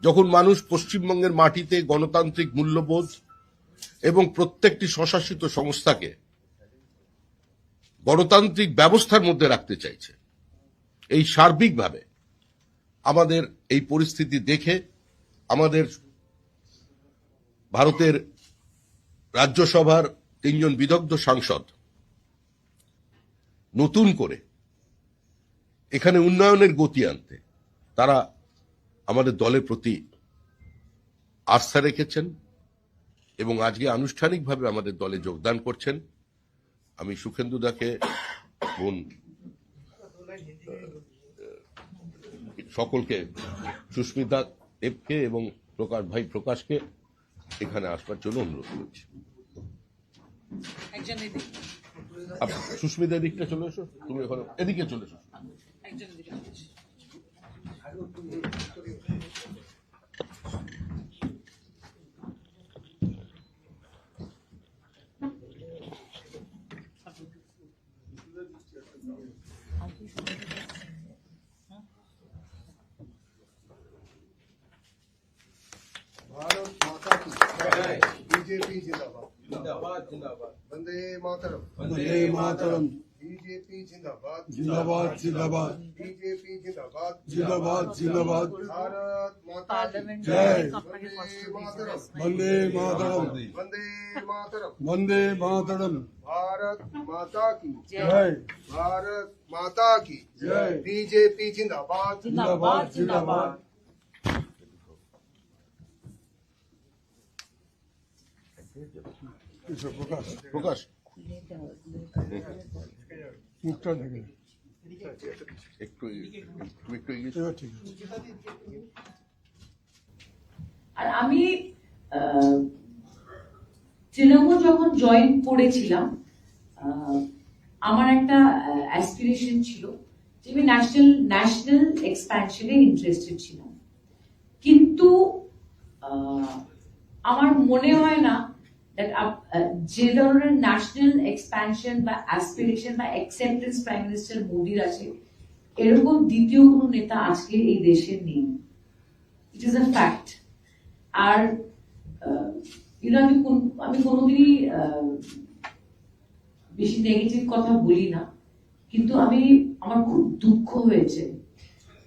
যখন মানুষ পশ্চিমবঙ্গের মাটিতে গণতান্ত্রিক মূল্যবোধ এবং প্রত্যেকটি স্বশাসিত সংস্থাকে গণতান্ত্রিক ব্যবস্থার মধ্যে রাখতে চাইছে, এই সার্বিকভাবে আমাদের এই পরিস্থিতি দেখে আমাদের ভারতের রাজ্যসভার 3 জন বিদগ্ধ সাংসদ নতুন করে এখানে উন্নয়নের গতি আনতে তারা আমাদের দলের প্রতি আস্থা রেখেছেন এবং আজকে আনুষ্ঠানিকভাবে আমাদের দলে যোগদান করছেন। আমি সুখেন্দু দাকে বোন সকলকে, সুস্মিতা দেবকে এবং প্রকাশ ভাই প্রকাশকে এখানে আসবার জন্য অনুরোধ করছি। সুস্মিতা দিকটা চলে এসো, তুমি ওখানে এদিকে চলে এসো। भारत माता की जय। बीजेपी जिंदाबाद जिंदाबाद जिंदाबाद। वंदे मातरम वंदे मातरम। बीजेपी जिंदाबाद जिंदाबाद जिंदाबाद बीजेपी जिंदाबाद जिंदाबाद जिंदाबाद। भारत माता की जय। वंदे मातरम वंदे मातरम वंदे मातरम। वंदे मातरम। भारत माता की जय। भारत माता की जय। बीजेपी जिंदाबाद जिंदाबाद जिंदाबाद। প্রকাশ প্রকাশ মুখটা ঢেকে একটু একটু এগিয়ে এবার ঠিক আছে। আর আমি তৃণমূল যখন জয়েন করেছিলাম, আমার একটা অ্যাসপিরেশন ছিল যে আমি ন্যাশনাল এক্সপ্যানশনে ইন্টারেস্টেড ছিলাম, কিন্তু আমার মনে হয় না যে ধরনের ন্যাশনাল এক্সপ্যানশন বা অ্যাসপিরেশন বা অ্যাকসেপ্টেন্স প্রাইম মিনিস্টার মোদির আছে, এরকম দ্বিতীয় কোনো নেতা আজকে এই দেশের নেই। It is a fact. আর আমি কোনোদিনই বেশি নেগেটিভ কথা বলি না, কিন্তু আমার খুব দুঃখ হয়েছে,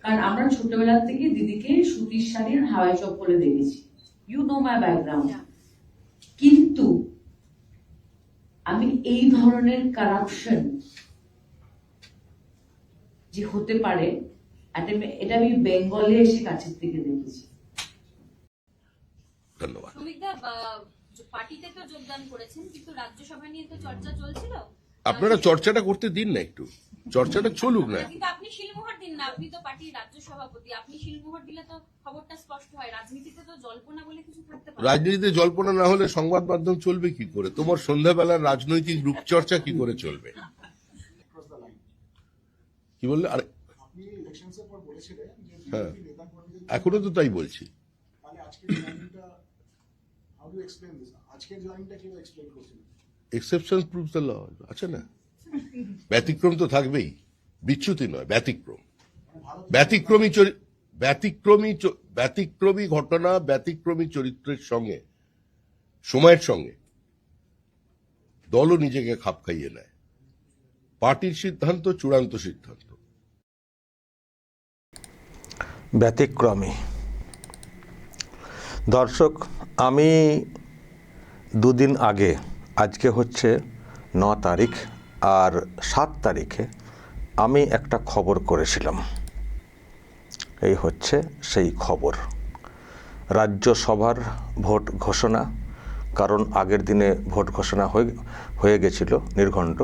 কারণ আমরা ছোটবেলা থেকে দিদিকে সুতির শাড়ির হাওয়াই চপ্পলে দেখেছি। You know my background. কিন্তু আমি এই ধরনের কারাপশন যে হতে পারে এটা আমি বেঙ্গলে এসে কাছের থেকে দেখেছি। ধন্যবাদ। সুমিতা, পার্টিতে তো যোগদান করেছেন, কিন্তু রাজ্যসভা নিয়ে তো চর্চা চলছিল। আপনারা চর্চাটা করতে দিন না, একটু চর্চাটা চলুক না। কিন্তু আপনি শিলমোহর দিন না, আপনি তো পার্টির রাজ্য সভাপতি, আপনি শিলমোহর দিলে তো খবরটা স্পষ্ট হয়। রাজনীতিতে তো জল্পনা বলে কিছু থাকতে পারে। রাজনীতিতে জল্পনা না হলে সংবাদ মাধ্যম চলবে কি করে? তোমার সন্ধ্যাবেলার রাজনৈতিক রূপচর্চা কি করে চলবে? কি বললে? আর হ্যাঁ, এখনো তো তাই বলছি। এক্সেপশন প্রুভস দ্য ল, আছে না? ব্যতিক্রম তো থাকবেই, বিচ্যুতি নয়, ব্যতিক্রম। ব্যতিক্রমী ঘটনা, ব্যতিক্রমী চরিত্রের সঙ্গে, সময়ের সঙ্গে দলও নিজেকে খাপ খাইয়ে নেয়। পার্টির সিদ্ধান্ত চূড়ান্ত সিদ্ধান্ত। ব্যতিক্রমী। দর্শক, আমি দুদিন আগে, আজকে হচ্ছে 9 তারিখ, আর 7 তারিখে আমি একটা খবর করেছিলাম। এই হচ্ছে সেই খবর। রাজ্যসভার ভোট ঘোষণা, কারণ আগের দিনে ভোট ঘোষণা হয়ে গেছিল নির্ঘণ্ট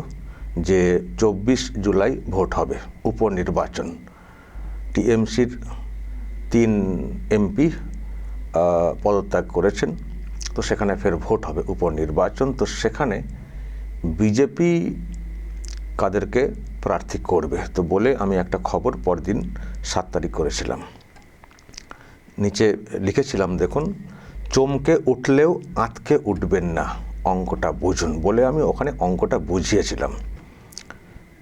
যে 24 জুলাই ভোট হবে, উপনির্বাচন। টিএমসির 3 এমপি পদত্যাগ করেছেন, তো সেখানে ফের ভোট হবে, উপনির্বাচন। তো সেখানে বিজেপি কাদেরকে প্রার্থী করবে তো বলে আমি একটা খবর পরদিন 7 তারিখ করেছিলাম। নিচে লিখেছিলাম, দেখুন, চমকে উঠলেও আঁতকে উঠবেন না, অঙ্কটা বুঝুন, বলে আমি ওখানে অঙ্কটা বুঝিয়েছিলাম।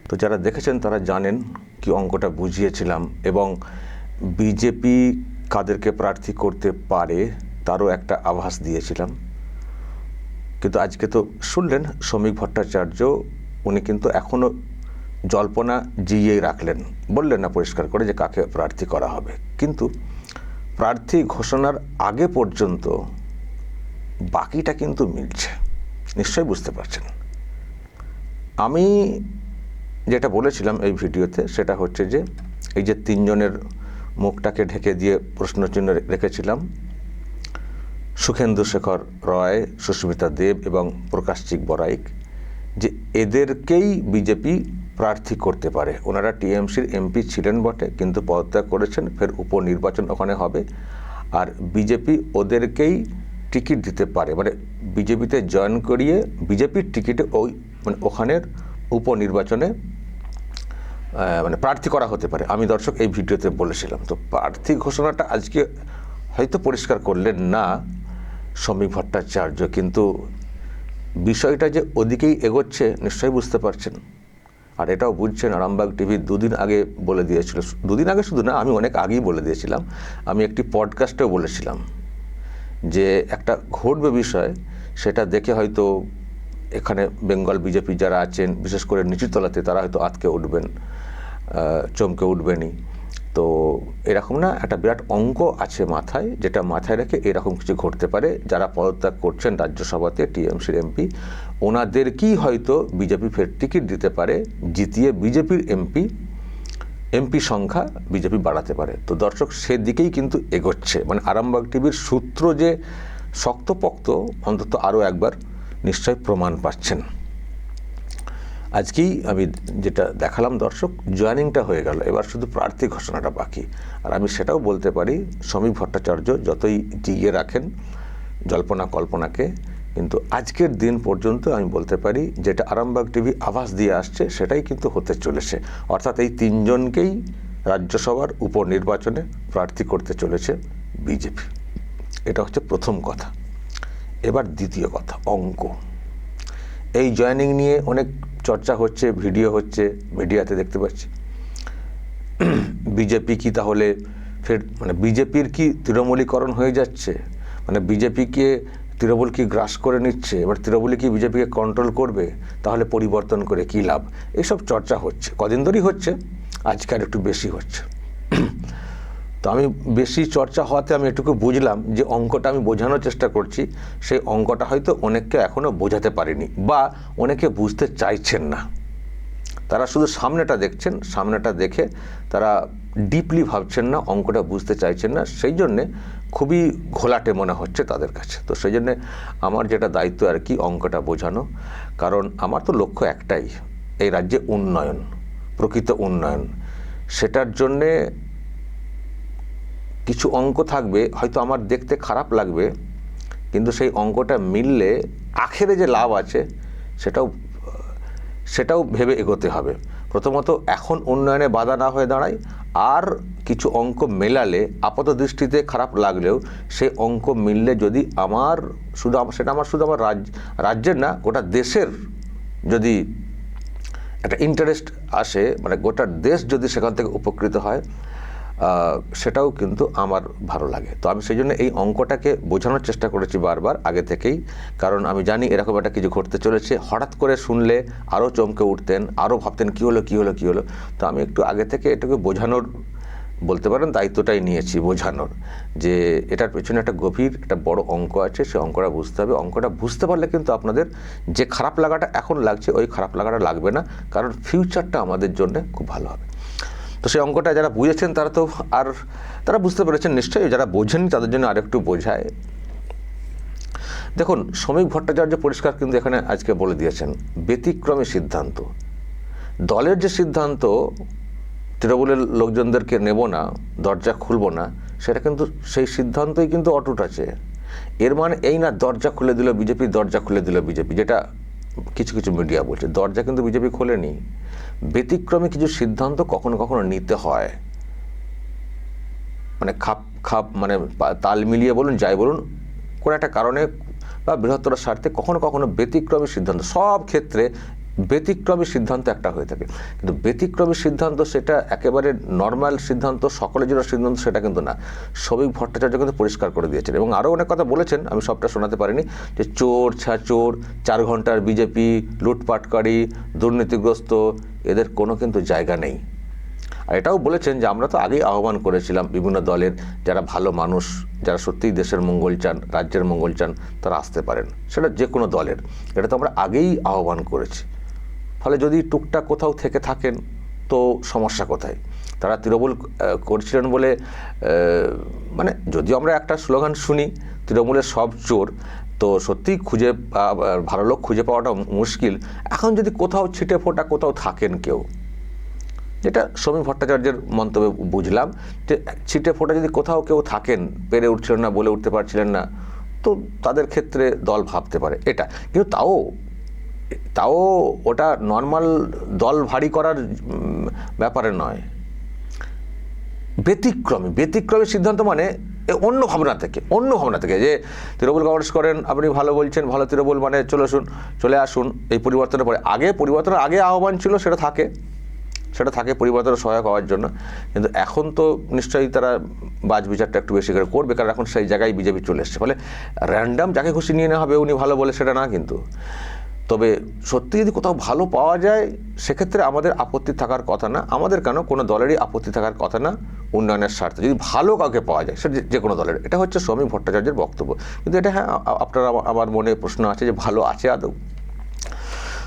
তো যারা দেখেছেন তারা জানেন কি অঙ্কটা বুঝিয়েছিলাম, এবং বিজেপি কাদেরকে প্রার্থী করতে পারে তারও একটা আভাস দিয়েছিলাম। কিন্তু আজকে তো শুনলেন শ্রমিক ভট্টাচার্য উনি কিন্তু এখনও জল্পনা জিইয়েই রাখলেন, বললেন না পরিষ্কার করে যে কাকে প্রার্থী করা হবে। কিন্তু প্রার্থী ঘোষণার আগে পর্যন্ত বাকিটা কিন্তু মিলছে, নিশ্চয়ই বুঝতে পারছেন। আমি যেটা বলেছিলাম এই ভিডিওতে সেটা হচ্ছে যে এই যে তিনজনের মুখটাকে ঢেকে দিয়ে প্রশ্নচিহ্ন রেখেছিলাম, সুখেন্দু শেখর রয়, সুস্মিতা দেব এবং প্রকাশচিক বড়াইক, যে এদেরকেই বিজেপি প্রার্থী করতে পারে। ওনারা টিএমসির এমপি ছিলেন বটে, কিন্তু পদত্যাগ করেছেন, ফের উপনির্বাচন ওখানে হবে, আর বিজেপি ওদেরকেই টিকিট দিতে পারে, মানে বিজেপিতে জয়েন করিয়ে বিজেপির টিকিটে ওই মানে ওখানের উপনির্বাচনে মানে প্রার্থী করা হতে পারে। আমি দর্শক এই ভিডিওতে বলেছিলাম। তো প্রার্থী ঘোষণাটা আজকে হয়তো পরিষ্কার করলেন না শ্রমিক ভট্টাচার্য, কিন্তু বিষয়টা যে ওদিকেই এগোচ্ছে নিশ্চয়ই বুঝতে পারছেন। আর এটাও বুঝছেন, আরামবাগ টিভি দুদিন আগে বলে দিয়েছিল, দুদিন আগে শুধু না, আমি অনেক আগেই বলে দিয়েছিলাম, আমি একটি পডকাস্টেও বলেছিলাম যে একটা ঘটবে বিষয়, সেটা দেখে হয়তো এখানে বেঙ্গল বিজেপি যারা আছেন, বিশেষ করে নিচুতলাতে, তারা হয়তো আতকে উঠবেন, চমকে উঠবেনই। তো এরকম না, একটা বিরাট অঙ্ক আছে মাথায়, যেটা মাথায় রেখে এরকম কিছু ঘটতে পারে। যারা পদত্যাগ করছেন রাজ্যসভাতে টিএমসির এমপি, ওনাদেরকেই হয়তো বিজেপি ফের টিকিট দিতে পারে, জিতিয়ে বিজেপির এমপি সংখ্যা বিজেপি বাড়াতে পারে। তো দর্শক সেদিকেই কিন্তু এগোচ্ছে, মানে আরামবাগ টিভির সূত্র যে শক্তপোক্ত অন্তত আরও একবার নিশ্চয় প্রমাণ পাচ্ছেন। আজকেই আমি যেটা দেখালাম দর্শক, জয়েনিংটা হয়ে গেল, এবার শুধু প্রার্থী ঘোষণাটা বাকি। আর আমি সেটাও বলতে পারি, শ্রমিক ভট্টাচার্য যতই জিইয়ে রাখেন জল্পনা কল্পনাকে, কিন্তু আজকের দিন পর্যন্ত আমি বলতে পারি যেটা আরামবাগ টিভি আভাস দিয়ে আসছে সেটাই কিন্তু হতে চলেছে। অর্থাৎ এই তিনজনকেই রাজ্যসভার উপনির্বাচনে প্রার্থী করতে চলেছে বিজেপি। এটা হচ্ছে প্রথম কথা। এবার দ্বিতীয় কথা, অঙ্ক। এই জয়েনিং নিয়ে অনেক চর্চা হচ্ছে, ভিডিও হচ্ছে, মিডিয়াতে দেখতে পাচ্ছি। বিজেপি কি তাহলে ফের মানে বিজেপির কি তৃণমূলীকরণ হয়ে যাচ্ছে, মানে বিজেপিকে তৃণমূল কি গ্রাস করে নিচ্ছে, এবার তৃণমূলই কি বিজেপিকে কন্ট্রোল করবে, তাহলে পরিবর্তন করে কী লাভ, এসব চর্চা হচ্ছে, কদিন ধরেই হচ্ছে, আজকে আর একটু বেশি হচ্ছে। তো আমি বেশি চর্চা হওয়াতে আমি এটুকু বুঝলাম যে অঙ্কটা আমি বোঝানোর চেষ্টা করছি, সেই অঙ্কটা হয়তো অনেককে এখনও বোঝাতে পারিনি, বা অনেকে বুঝতে চাইছেন না। তারা শুধু সামনেটা দেখছেন, সামনেটা দেখে তারা ডিপলি ভাবছেন না, অঙ্কটা বুঝতে চাইছেন না, সেই জন্যে খুবই ঘোলাটে মনে হচ্ছে তাদের কাছে। তো সেই জন্যে আমার যেটা দায়িত্ব আর কি, অঙ্কটা বোঝানো। কারণ আমার তো লক্ষ্য একটাই, এই রাজ্যে উন্নয়ন, প্রকৃত উন্নয়ন। সেটার জন্যে কিছু অঙ্ক থাকবে, হয়তো আমার দেখতে খারাপ লাগবে, কিন্তু সেই অঙ্কটা মিললে আখেরে যে লাভ আছে সেটাও ভেবে এগোতে হবে। প্রথমত এখন উন্নয়নে বাধা না হয়ে দাঁড়ায়, আর কিছু অঙ্ক মেলালে আপাত দৃষ্টিতে খারাপ লাগলেও সেই অঙ্ক মিললে যদি সেটা আমার শুধু আমার রাজ্যের না, গোটা দেশের যদি একটা ইন্টারেস্ট আসে, মানে গোটা দেশ যদি সেখান থেকে উপকৃত হয়, সেটাও কিন্তু আমার ভালো লাগে। তো আমি সেই জন্য এই অঙ্কটাকে বোঝানোর চেষ্টা করেছি বারবার আগে থেকেই, কারণ আমি জানি এরকম একটা কিছু ঘটতে চলেছে। হঠাৎ করে শুনলে আরও চমকে উঠতেন, আরও ভাবতেন কী হলো। তো আমি একটু আগে থেকে এটাকে বোঝানোর, বলতে পারেন দায়িত্বটাই নিয়েছি, বোঝানোর যে এটার পেছনে একটা গভীর একটা বড় অঙ্ক আছে, সেই অঙ্কটা বুঝতে হবে। অঙ্কটা বুঝতে পারলে কিন্তু আপনাদের যে খারাপ লাগাটা এখন লাগছে, ওই খারাপ লাগাটা লাগবে না, কারণ ফিউচারটা আমাদের জন্য খুব ভালো হবে। তো সেই অঙ্কটা যারা বুঝেছেন তারা বুঝতে পেরেছেন নিশ্চয়ই, যারা বোঝেননি তাদের জন্য আরেকটু বোঝায়। দেখুন, শ্রমিক ভট্টাচার্য পরিষ্কার কিন্তু এখানে আজকে বলে দিয়েছেন, ব্যতিক্রমী সিদ্ধান্ত। দলের যে সিদ্ধান্ত তৃণমূলের লোকজনদেরকে নেব না, দরজা খুলব না, সেটা কিন্তু সেই সিদ্ধান্তই কিন্তু অটুট আছে। এর মানে এই না দরজা খুলে দিল বিজেপি, যেটা কিছু মিডিয়া বলছে। দরজা কিন্তু বিজেপি খোলেনি। ব্যতিক্রমী কিছু সিদ্ধান্ত কখনো কখনো নিতে হয়, মানে খাপ মানে তাল মিলিয়ে বলুন, যাই বলুন, কোনো একটা কারণে বা বৃহত্তর স্বার্থে কখনো কখনো ব্যতিক্রমী সিদ্ধান্ত, সব ক্ষেত্রে ব্যতিক্রমী সিদ্ধান্ত একটা হয়ে থাকে, কিন্তু ব্যতিক্রমী সিদ্ধান্ত সেটা একেবারে নর্মাল সিদ্ধান্ত, সকলের জন্য সিদ্ধান্ত সেটা কিন্তু না। শ্রমিক ভট্টাচার্য কিন্তু পরিষ্কার করে দিয়েছেন এবং আরও অনেক কথা বলেছেন, আমি সবটা শোনাতে পারিনি, যে চোর ছাচোর, 4 ঘন্টার বিজেপি, লুটপাটকারী, দুর্নীতিগ্রস্ত, এদের কোনো কিন্তু জায়গা নেই। আর এটাও বলেছেন যে আমরা তো আগেই আহ্বান করেছিলাম বিভিন্ন দলের যারা ভালো মানুষ, যারা সত্যিই দেশের মঙ্গল চান, রাজ্যের মঙ্গল চান, তারা আসতে পারেন, সেটা যে কোনো দলের, এটা তো আমরা আগেই আহ্বান করেছি। ফলে যদি টুকটাক কোথাও থেকে থাকেন তো সমস্যা কোথায়? তারা তৃণমূল করছিলেন বলে মানে যদিও আমরা একটা স্লোগান শুনি তৃণমূলের সব চোর, তো সত্যিই ভালো লোক খুঁজে পাওয়াটা মুশকিল। এখন যদি কোথাও ছিটে ফোটা কোথাও থাকেন কেউ, যেটা শ্রমিক ভট্টাচার্যের মন্তব্যে বুঝলাম যে ছিটে ফোটা যদি কোথাও কেউ থাকেন, পেরে উঠছিলেন না, বলে উঠতে পারছিলেন না, তো তাদের ক্ষেত্রে দল ভাবতে পারে এটা। কিন্তু তাও ওটা নর্মাল দল ভারী করার ব্যাপারে নয়, ব্যতিক্রমী সিদ্ধান্ত, মানে অন্য ভাবনা থেকে যে তৃণমূল কংগ্রেস করেন, আপনি ভালো বলছেন, ভালো তৃণমূল মানে চলে আসুন এই পরিবর্তনের পরে। পরিবর্তনের আগে আহ্বান ছিল, সেটা থাকে পরিবর্তনের সহায়ক হওয়ার জন্য, কিন্তু এখন তো নিশ্চয়ই তারা বাজ বিচারটা একটু বেশি করে করবে, কারণ এখন সেই জায়গায় বিজেপি চলে এসছে। ফলে র্যান্ডাম যাকে খুশি নিয়ে নেওয়া হবে, উনি ভালো বলে সেটা না, কিন্তু তবে সত্যি যদি কোথাও ভালো পাওয়া যায় সেক্ষেত্রে আমাদের আপত্তি থাকার কথা না, আমাদের কেন কোনো দলেরই আপত্তি থাকার কথা না উন্নয়নের স্বার্থে, যদি ভালো কাউকে পাওয়া যায় সেটা যে কোনো দলের। এটা হচ্ছে শ্রমিক ভট্টাচার্যের বক্তব্য। কিন্তু এটা হ্যাঁ, আপনারা আমার মনে প্রশ্ন আছে যে ভালো আছে আদৌ?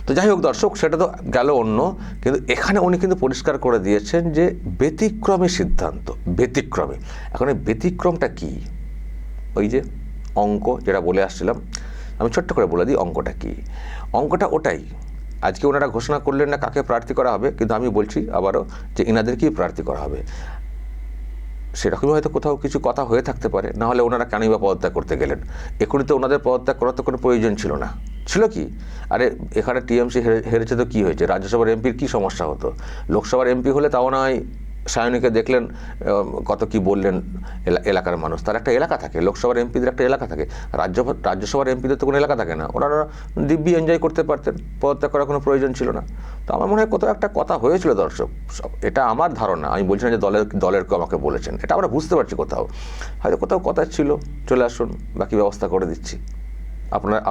তো যাই হোক দর্শক, সেটা তো গেল অন্য, কিন্তু এখানে উনি কিন্তু পরিষ্কার করে দিয়েছেন যে ব্যতিক্রমী সিদ্ধান্ত, ব্যতিক্রমী। এখন এই ব্যতিক্রমটা কি? ওই যে অঙ্ক যেটা বলে আসছিলাম, আমি ছোট্ট করে বলে দিই অঙ্কটা কি। অঙ্কটা ওটাই, আজকে ওনারা ঘোষণা করলেন না কাকে প্রার্থী করা হবে, কিন্তু আমি বলছি আবারও যে এনাদেরকেই প্রার্থী করা হবে। সেরকমই হয়তো কোথাও কিছু কথা হয়ে থাকতে পারে, না হলে ওনারা কেনই বা পদত্যাগ করতে গেলেন? এখনই তো ওনাদের পদত্যাগ করার তো কোনো প্রয়োজন ছিল না, ছিল কি? আরে এখানে টিএমসি হেরেছে তো কী হয়েছে? রাজ্যসভার এমপির কী সমস্যা হতো? লোকসভার এমপি হলে তাও না হয় সায়নীকে দেখলেন কত কি বললেন এলাকার মানুষ, তার একটা এলাকা থাকে, লোকসভার এমপিদের একটা এলাকা থাকে, রাজ্যসভার এমপিদের তো কোনো এলাকা থাকে না, ওনারা দিব্যি এনজয় করতে পারতেন, পদত্যাগ করার কোনো প্রয়োজন ছিল না। তো আমার মনে হয় কোথাও একটা কথা হয়েছিল দর্শক, এটা আমার ধারণা, আমি বলছি না যে দলের কেউ আমাকে বলেছেন, এটা আমরা বুঝতে পারছি কোথাও হয়তো কোথাও কথা ছিল, চলে আসুন বাকি ব্যবস্থা করে দিচ্ছি,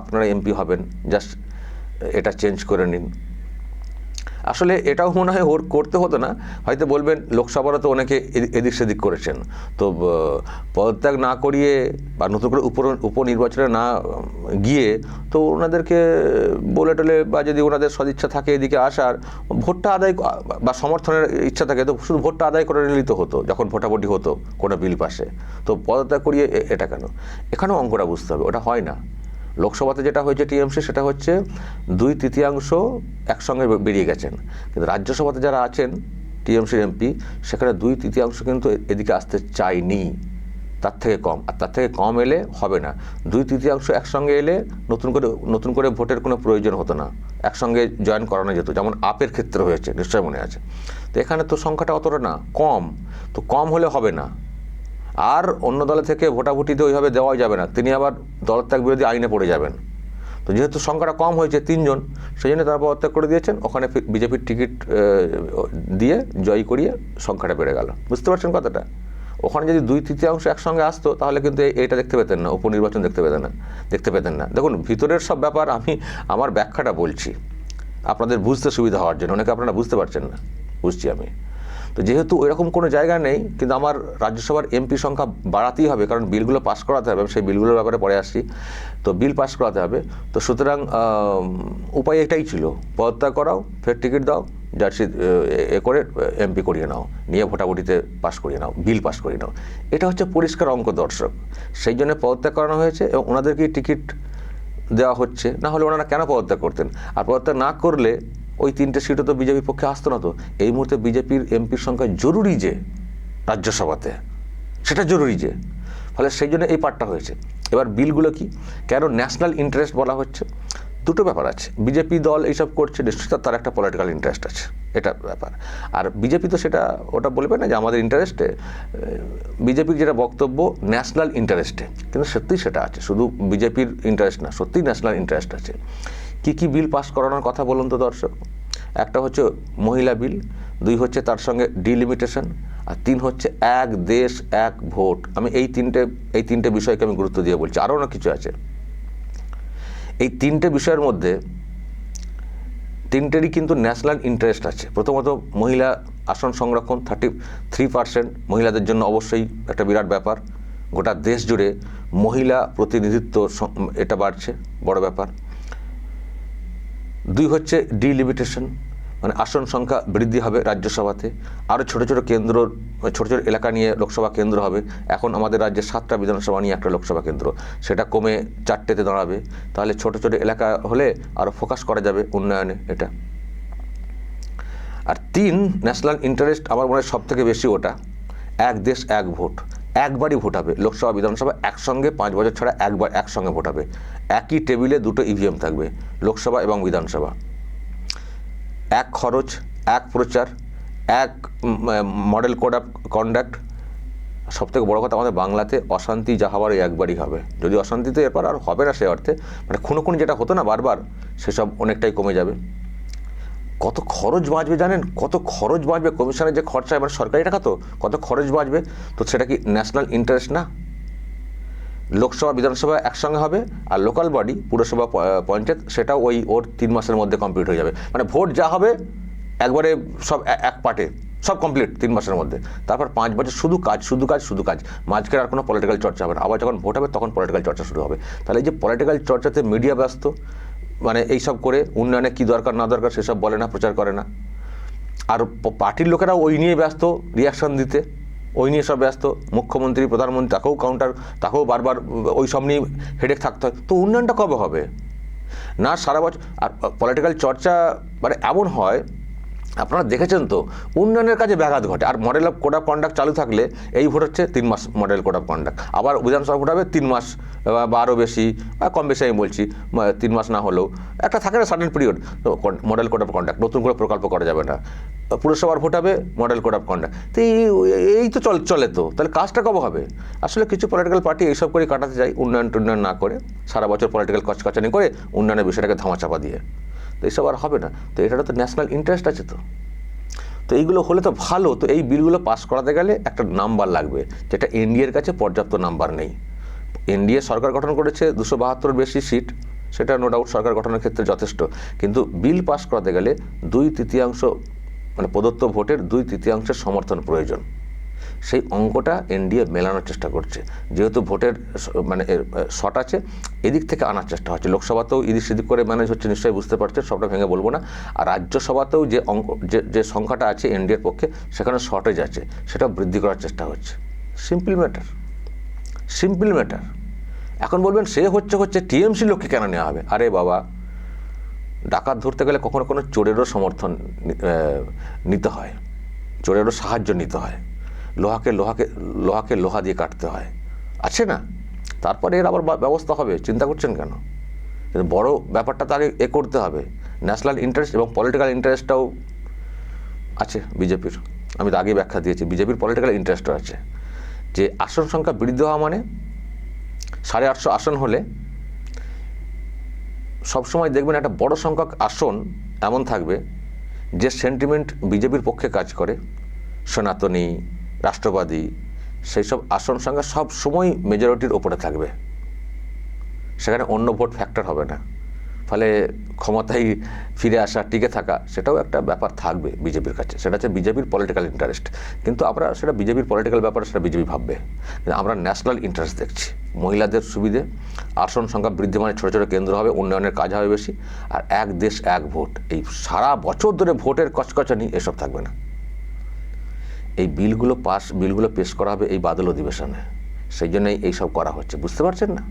আপনারা এমপি হবেন, জাস্ট এটা চেঞ্জ করে নিন। আসলে এটাও মনে হয় ওর করতে হতো না, হয়তো বলবেন লোকসভারও তো অনেকে এদিক সেদিক করেছেন, তো পদত্যাগ না করিয়ে বা নতুন করে উপনির্বাচনে না গিয়ে তো ওনাদেরকে বলে টলে, বা যদি ওনাদের সদিচ্ছা থাকে এদিকে আসার, ভোটটা আদায় বা সমর্থনের ইচ্ছা থাকে তো শুধু ভোটটা আদায় করে নিলেই তো হতো, যখন ভোটাভুটি হতো কোনো বিল পাশে। তো পদত্যাগ করিয়ে এটা কেন? এখানেও অঙ্কটা বুঝতে হবে, ওটা হয় না। লোকসভাতে যেটা হয়েছে টিএমসি, সেটা হচ্ছে 2/3 একসঙ্গে বেরিয়ে গেছেন, কিন্তু রাজ্যসভাতে যারা আছেন টিএমসির এমপি, সেখানে 2/3 কিন্তু এদিকে আসতে চায়নি, তার থেকে কম, আর তার থেকে কম এলে হবে না। 2/3 একসঙ্গে এলে নতুন করে ভোটের কোনো প্রয়োজন হতো না, একসঙ্গে জয়েন করানো যেত, যেমন আপের ক্ষেত্রে হয়েছে, নিশ্চয় মনে আছে। তো এখানে তো সংখ্যাটা অতটা না, কম, তো কম হলে হবে না। আর অন্য দলে থেকে ভোটাভুটিতে ওইভাবে দেওয়া যাবে না, তিনি আবার দলত্যাগ বিরোধী আইনে পড়ে যাবেন। তো যেহেতু সংখ্যাটা কম হয়েছে 3 জন, সেই জন্য তারা পদত্যাগ করে দিয়েছেন, ওখানে বিজেপির টিকিট দিয়ে জয়ী করিয়ে সংখ্যাটা বেড়ে গেল। বুঝতে পারছেন কথাটা? ওখানে যদি 2/3 একসঙ্গে আসতো তাহলে কিন্তু এটা দেখতে পেতেন না, উপনির্বাচন দেখতে পেতেন না। দেখুন, ভিতরের সব ব্যাপার আমি আমার ব্যাখ্যাটা বলছি আপনাদের বুঝতে সুবিধা হওয়ার জন্য, অনেকে আপনারা বুঝতে পারছেন না, বুঝছি আমি। তো যেহেতু ওইরকম কোনো জায়গা নেই, কিন্তু আমার রাজ্যসভার এমপি সংখ্যা বাড়াতেই হবে, কারণ বিলগুলো পাস করাতে হবে, সেই বিলগুলোর ব্যাপারে পরে আসছি। তো বিল পাস করাতে হবে, তো সুতরাং উপায় এটাই ছিল, পদত্যাগ করাও, ফের টিকিট দাও, জার্সি করে এমপি করিয়ে নাও, নিয়ে ভোটাভুটিতে পাস করিয়ে নাও, বিল পাস করিয়ে নাও। এটা হচ্ছে পরিষ্কার অঙ্ক দর্শক, সেই জন্য পদত্যাগ করানো হয়েছে এবং ওনাদেরকেই টিকিট দেওয়া হচ্ছে, না হলে ওনারা কেন পদত্যাগ করতেন? আর পদত্যাগ না করলে ওই 3টে সিটও তো বিজেপির পক্ষে আসতো না। তো এই মুহূর্তে বিজেপির এমপির সংখ্যা জরুরি যে রাজ্যসভাতে, সেটা জরুরি যে, ফলে সেই জন্য এই পার্টটা হয়েছে। এবার বিলগুলো কি, কেন ন্যাশনাল ইন্টারেস্ট বলা হচ্ছে? দুটো ব্যাপার আছে, বিজেপি দল এইসব করছে, নিশ্চয়ই তার একটা পলিটিক্যাল ইন্টারেস্ট আছে, এটা ব্যাপার। আর বিজেপি তো ওটা বলবে না যে আমাদের ইন্টারেস্টে, বিজেপির যেটা বক্তব্য ন্যাশনাল ইন্টারেস্টে, কিন্তু সত্যিই সেটা আছে, শুধু বিজেপির ইন্টারেস্ট না, সত্যিই ন্যাশনাল ইন্টারেস্ট আছে। কি বিল পাস করানোর কথা বলুন তো দর্শক? একটা হচ্ছে মহিলা বিল, 2 হচ্ছে তার সঙ্গে ডিলিমিটেশন, আর 3 হচ্ছে এক দেশ এক ভোট। আমি এই তিনটে বিষয়কে আমি গুরুত্ব দিয়ে বলছি, আরও অনেক কিছু আছে। এই 3টে বিষয়ের মধ্যে 3টেরই কিন্তু ন্যাশনাল ইন্টারেস্ট আছে। প্রথমত মহিলা আসন সংরক্ষণ 33% মহিলাদের জন্য অবশ্যই একটা বিরাট ব্যাপার। গোটা দেশ জুড়ে মহিলা প্রতিনিধিত্ব এটা বাড়ছে, বড় ব্যাপার। 2 হচ্ছে ডিলিমিটেশন, মানে আসন সংখ্যা বৃদ্ধি হবে রাজ্যসভাতে। আরও ছোটো ছোটো কেন্দ্র, ছোটো ছোটো এলাকা নিয়ে লোকসভা কেন্দ্র হবে। এখন আমাদের রাজ্যে 7টা বিধানসভা নিয়ে একটা লোকসভা কেন্দ্র, সেটা কমে 4টেতে দাঁড়াবে। তাহলে ছোটো ছোটো এলাকা হলে আরও ফোকাস করা যাবে উন্নয়নে এটা। আর 3 ন্যাশনাল ইন্টারেস্ট আমার মনে হয় সব থেকে বেশি ওটা, এক দেশ এক ভোট। একবারই ভোট হবে লোকসভা বিধানসভা একসঙ্গে, 5 বছর ছাড়া একবার একসঙ্গে ভোট হবে। একই টেবিলে 2টো ইভিএম থাকবে, লোকসভা এবং বিধানসভা। এক খরচ, এক প্রচার, এক মডেল কোড অফ কন্ডাক্ট। সবথেকে বড় কথা, আমাদের বাংলাতে অশান্তি যা হওয়ার একবারই হবে। যদি অশান্তি তো এরপর আর হবে না, সে অর্থে মানে খুনোখুনি যেটা হতো না বারবার, সেসব অনেকটাই কমে যাবে। কত খরচ বাঁচবে জানেন? কত খরচ বাঁচবে? কমিশনের যে খরচা, এবার সরকারি টাকা তো, কত খরচ বাঁচবে? তো সেটা কি ন্যাশনাল ইন্টারেস্ট না? লোকসভা বিধানসভা একসঙ্গে হবে, আর লোকাল বডি পুরসভা পঞ্চায়েত সেটাও ওর 3 মাসের মধ্যে কমপ্লিট হয়ে যাবে। মানে ভোট যা হবে একবারে সব এক পার্টে সব কমপ্লিট 3 মাসের মধ্যে। তারপর 5 বছর শুধু কাজ শুধু কাজ শুধু কাজ, মাঝখানে আর কোনো পলিটিক্যাল চর্চা হবে না। আবার যখন ভোট হবে তখন পলিটিক্যাল চর্চা শুরু হবে। তাহলে এই যে পলিটিক্যাল চর্চাতে মিডিয়া ব্যস্ত, মানে এইসব করে উন্নয়নে কী দরকার না দরকার সেসব বলে না, প্রচার করে না। আর পার্টির লোকেরা ওই নিয়ে ব্যস্ত, রিয়াকশান দিতে ওই নিয়ে সব ব্যস্ত। মুখ্যমন্ত্রী প্রধানমন্ত্রী তাকেও বারবার ওই সব নিয়ে হেডেক থাকতে হয়। তো উন্নয়নটা কবে হবে? না সারা বছর। আর পলিটিক্যাল চর্চা মানে এমন হয়, আপনারা দেখেছেন তো, উন্নয়নের কাজে ব্যাঘাত ঘটে। আর model of code of conduct চালু থাকলে এই ভোট হচ্ছে 3 মাস মডেল কোড অফ কন্ডাক্ট, আবার বিধানসভা ভোট হবে 3 মাস বা আরও বেশি বা কম বেশি, আমি বলছি 3 মাস না হলেও একটা থাকে না certain period, model code of conduct, নতুন করে প্রকল্প করা যাবে না। পুরসভার ভোট হবে, মডেল কোড অফ কন্ডাক্ট। তো এই তো চলে তো, তাহলে কাজটা কবে হবে? আসলে কিছু পলিটিক্যাল পার্টি এইসব করে কাটাতে যায়, উন্নয়ন না করে, সারা বছর পলিটিক্যাল কচকাচানি করে উন্নয়নের বিষয়টাকে ধামাচাপা দিয়ে। তো এইসব আর হবে না। তো এটারও তো ন্যাশনাল ইন্টারেস্ট আছে। তো এইগুলো হলে তো ভালো। তো এই বিলগুলো পাস করাতে গেলে একটা নাম্বার লাগবে, যেটা এনডিএর কাছে পর্যাপ্ত নাম্বার নেই। এনডিএ সরকার গঠন করেছে 272 বেশি সিট, সেটা নো ডাউট সরকার গঠনের ক্ষেত্রে যথেষ্ট। কিন্তু বিল পাস করাতে গেলে 2/3 মানে প্রদত্ত ভোটের 2/3 সমর্থন প্রয়োজন। সেই অঙ্কটা এনডিএ মেলানোর চেষ্টা করছে। যেহেতু ভোটের মানে শর্ট আছে, এদিক থেকে আনার চেষ্টা হচ্ছে। লোকসভাতেও এদিক সেদিক করে ম্যানেজ হচ্ছে, নিশ্চয়ই বুঝতে পারছে, সবটা ভেঙে বলবো না। আর রাজ্যসভাতেও যে যে সংখ্যাটা আছে এনডিএর পক্ষে, সেখানে শর্টেজ আছে, সেটা বৃদ্ধি করার চেষ্টা হচ্ছে। Simple matter. এখন বলবেন সে হচ্ছে টিএমসি লোককে কেন নেওয়া হবে? আরে বাবা, ডাকাত ধরতে গেলে কখনো কোনো চোরেরও সমর্থন নিতে হয়, চোরেরও সাহায্য নিতে হয়, লোহাকে লোহা দিয়ে কাটতে হয়, আছে না? তারপরে এর আবার ব্যবস্থা হবে, চিন্তা করছেন কেন? কিন্তু বড় ব্যাপারটা তার করতে হবে। ন্যাশনাল ইন্টারেস্ট এবং পলিটিক্যাল ইন্টারেস্টটাও আছে বিজেপির। আমি তো আগে ব্যাখ্যা দিয়েছি, বিজেপির পলিটিক্যাল ইন্টারেস্টও আছে। যে আসন সংখ্যা বৃদ্ধি হওয়া মানে 850 আসন হলে সবসময় দেখবেন একটা বড় সংখ্যক আসন এমন থাকবে যে সেন্টিমেন্ট বিজেপির পক্ষে কাজ করে, সনাতনী, রাষ্ট্রবাদী, সেই সব আসন সংখ্যা সব সময় মেজরিটির ওপরে থাকবে। সেখানে অন্য ভোট ফ্যাক্টর হবে না। ফলে ক্ষমতায় ফিরে আসা, টিকে থাকা, সেটাও একটা ব্যাপার থাকবে বিজেপির কাছে। সেটা হচ্ছে বিজেপির পলিটিক্যাল ইন্টারেস্ট। কিন্তু আমরা সেটা বিজেপির পলিটিক্যাল ব্যাপার, সেটা বিজেপি ভাববে। আমরা ন্যাশনাল ইন্টারেস্ট দেখছি। মহিলাদের সুবিধে, আসন সংখ্যা বৃদ্ধি মানে ছোটো ছোটো কেন্দ্র হবে, উন্নয়নের কাজ হবে বেশি, আর এক দেশ এক ভোট। এই সারা বছর ধরে ভোটের কচকচানি এসব থাকবে না। এই বিলগুলো পেশ করা হবে এই বাদল অধিবেশনে। সেই জন্যই এইসব করা হচ্ছে, বুঝতে পারছেন না?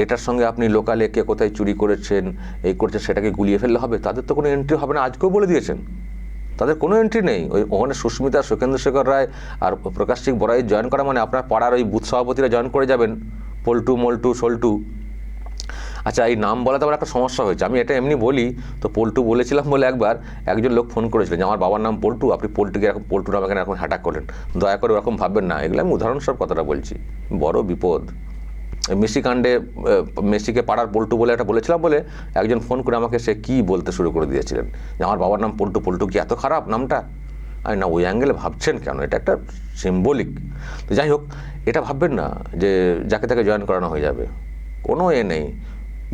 এটার সঙ্গে আপনি লোকালে কে কোথায় চুরি করেছেন, এই করছেন, সেটাকে গুলিয়ে ফেললে হবে? তাদের তো কোনো এন্ট্রি হবে না, আজকেও বলে দিয়েছেন। তাদের কোনো এন্ট্রি নেই। ওখানে সুস্মিতা, সুখেন্দ্রশেখর রায় আর প্রকাশ সিং বড়াই জয়েন করা মানে আপনার পাড়ার ওই বুথ সভাপতিরা জয়েন করে যাবেন, পল্টু, মল্টু, সল্টু। আচ্ছা, এই নাম বলাতে আমার একটা সমস্যা হয়েছে। আমি এটা এমনি বলি তো, পল্টু বলেছিলাম বলে একবার একজন লোক ফোন করেছিলেন যে আমার বাবার নাম পল্টু, আপনি পল্টুকে এরকম পল্টু নামে এরকম হ্যাটাক করলেন, দয়া করে ওরকম ভাববেন না। এগুলো আমি উদাহরণস্বরূপ কথাটা বলছি, বড় বিপদ। মেসি কাণ্ডে মেসিকে পাড়ার পল্টু বলে একটা বলেছিলাম বলে একজন ফোন করে আমাকে সে কি বলতে শুরু করে দিয়েছিলেন যে আমার বাবার নাম পল্টু, পল্টু কি এত খারাপ নামটা? আমি না, ওই অ্যাঙ্গেলে ভাবছেন কেন? এটা একটা সিম্বলিক। তো যাই হোক, এটা ভাববেন না যে যাকে তাকে জয়েন করানো হয়ে যাবে, কোনো নেই।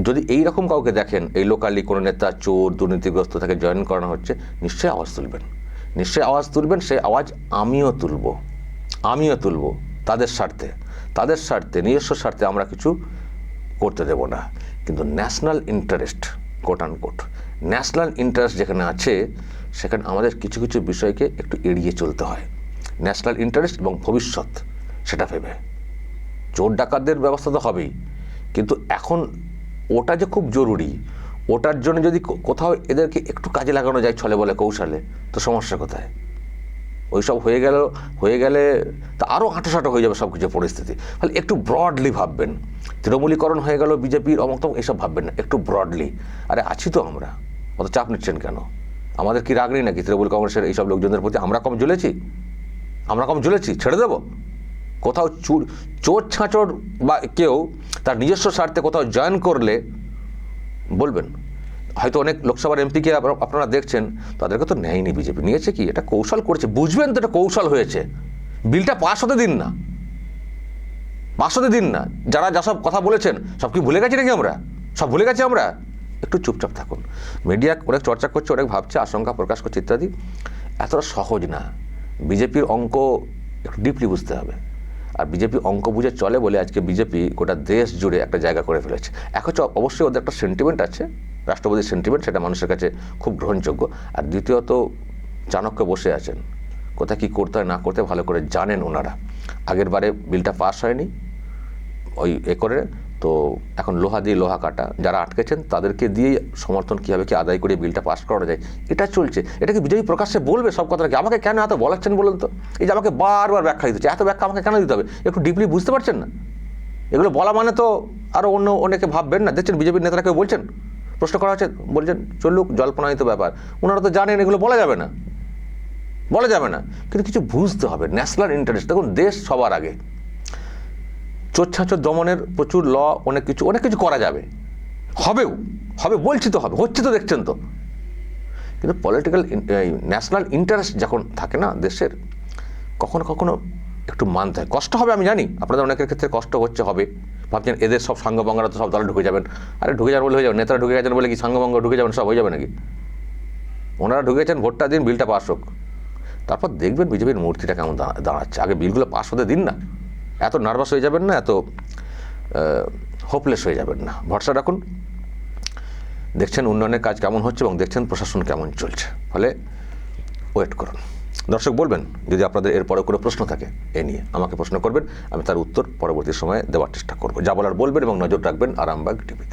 যদি এই রকম কাউকে দেখেন, এই লোকালি কোনো নেতা চোর দুর্নীতিগ্রস্ত তাকে জয়েন করানো হচ্ছে, নিশ্চয়ই আওয়াজ তুলবেন, নিশ্চয়ই আওয়াজ তুলবেন। সেই আওয়াজ আমিও তুলব তাদের স্বার্থে নিজস্ব স্বার্থে আমরা কিছু করতে দেব না। কিন্তু national interest, coat unquote national interest যেখানে আছে, সেখানে আমাদের কিছু কিছু বিষয়কে একটু এড়িয়ে চলতে হয়। ন্যাশনাল ইন্টারেস্ট এবং ভবিষ্যৎ, সেটা ভেবে। চোর ডাকাতদের ব্যবস্থা তো হবেই, কিন্তু এখন ওটা যে খুব জরুরি, ওটার জন্য যদি কোথাও এদেরকে একটু কাজে লাগানো যায় ছলে বলে কৌশলে, তো সমস্যা কোথায়? ওইসব হয়ে গেলে তা আরও হাঁটোসাঁটো হয়ে যাবে সব কিছু পরিস্থিতি। তাহলে একটু ব্রডলি ভাববেন। তৃণমূলীকরণ হয়ে গেল, বিজেপির অমুক এসব ভাববেন না, একটু ব্রডলি। আরে আছি তো আমরা, অত চাপ নিচ্ছেন কেন? আমাদের কি রাগ নেই নাকি তৃণমূল কংগ্রেসের এইসব লোকজনদের প্রতি? আমরা কম জ্বলেছি? ছেড়ে দেবো? কোথাও চোর ছাঁচোর বা কেউ তার নিজস্ব স্বার্থে কোথাও জয়েন করলে বলবেন। হয়তো অনেক লোকসভার এমপিকে আপনারা দেখছেন, তাদেরকে তো নেয়নি বিজেপি, নিয়েছে কি? এটা কৌশল করেছে, বুঝবেন তো এটা কৌশল হয়েছে। বিলটা পাস হতে দিন না, যারা যা সব কথা বলেছেন সব কি ভুলে গেছি নাকি আমরা? সব ভুলে গেছি আমরা? একটু চুপচাপ থাকুন। মিডিয়া অনেক চর্চা করছে, অনেক ভাবছে, আশঙ্কা প্রকাশ করছে ইত্যাদি। এতটা সহজ না। বিজেপির অঙ্ক একটু ডিপলি বুঝতে হবে। আর বিজেপি অঙ্ক বুঝে চলে বলে আজকে বিজেপি গোটা দেশ জুড়ে একটা জায়গা করে ফেলেছে। এখন অবশ্যই ওদের একটা সেন্টিমেন্ট আছে, রাষ্ট্রপতির সেন্টিমেন্ট, সেটা মানুষের কাছে খুব গ্রহণযোগ্য। আর দ্বিতীয়ত, চাণক্য বসে আছেন, কোথায় কী করতে হয় না করতে ভালো করে জানেন ওনারা। আগের বারে বিলটা পাস হয়নি ওই করে, তো এখন লোহা দিয়ে লোহা কাটা, যারা আটকেছেন তাদেরকে দিয়ে সমর্থন কীভাবে কি আদায় করে বিলটা পাস করা যায়, এটা চলছে। এটাকে বিজেপি প্রকাশ্যে বলবে সব কথাটাকে? আমাকে কেন এত বলাচ্ছেন বলুন তো? এই যে আমাকে বারবার ব্যাখ্যা দিতে হচ্ছে, এত ব্যাখ্যা আমাকে কেন দিতে হবে? একটু ডিপলি বুঝতে পারছেন না? এগুলো বলা মানে তো আরও অনেকে ভাববেন না। দেখছেন বিজেপির নেতারা কেউ বলছেন, প্রশ্ন করা হচ্ছে, বলছেন চলুক, জল্পনায়িত ব্যাপার। ওনারা তো জানেন এগুলো বলা যাবে না, কিন্তু কিছু বুঝতে হবে। ন্যাশনাল ইন্টারেস্ট, দেখুন দেশ সবার আগে। চোর ছাঁচোর দমনের প্রচুর অনেক কিছু করা যাবে, হবে বলছি তো, হচ্ছে তো, দেখছেন তো। কিন্তু পলিটিক্যাল ন্যাশনাল ইন্টারেস্ট যখন থাকে না দেশের, কখনো একটু মানতে হয়। কষ্ট হবে, আমি জানি আপনাদের অনেকের ক্ষেত্রে কষ্ট হবে। ভাবছেন এদের সব সাঙ্গভঙ্গরা তো সব দলে ঢুকে যাবেন। আরে ঢুকে যাবেন বলে হয়ে যাবে? নেতারা ঢুকে গেছেন বলে কি সাঙ্গভঙ্গ ঢুকে যাবেন সব হয়ে যাবে নাকি? ওনারা ঢুকেছেন, ভোটটা দিন, বিলটা পাস হোক, তারপর দেখবেন বিজেপির মূর্তিটা কেমন দাঁড়াচ্ছে। আগে বিলগুলো পাস হতে দিন না, এত নার্ভাস হয়ে যাবেন না, এত হোপলেস হয়ে যাবেন না। ভরসা রাখুন, দেখছেন উন্নয়নের কাজ কেমন হচ্ছে এবং দেখছেন প্রশাসন কেমন চলছে। ফলে ওয়েট করুন। দর্শক বলবেন যদি আপনাদের এরপরে কোনো প্রশ্ন থাকে এ নিয়ে, আমাকে প্রশ্ন করবেন, আমি তার উত্তর পরবর্তী সময়ে দেওয়ার চেষ্টা করব। যা বলার বলবেন এবং নজর রাখবেন আরামবাগ টিভি।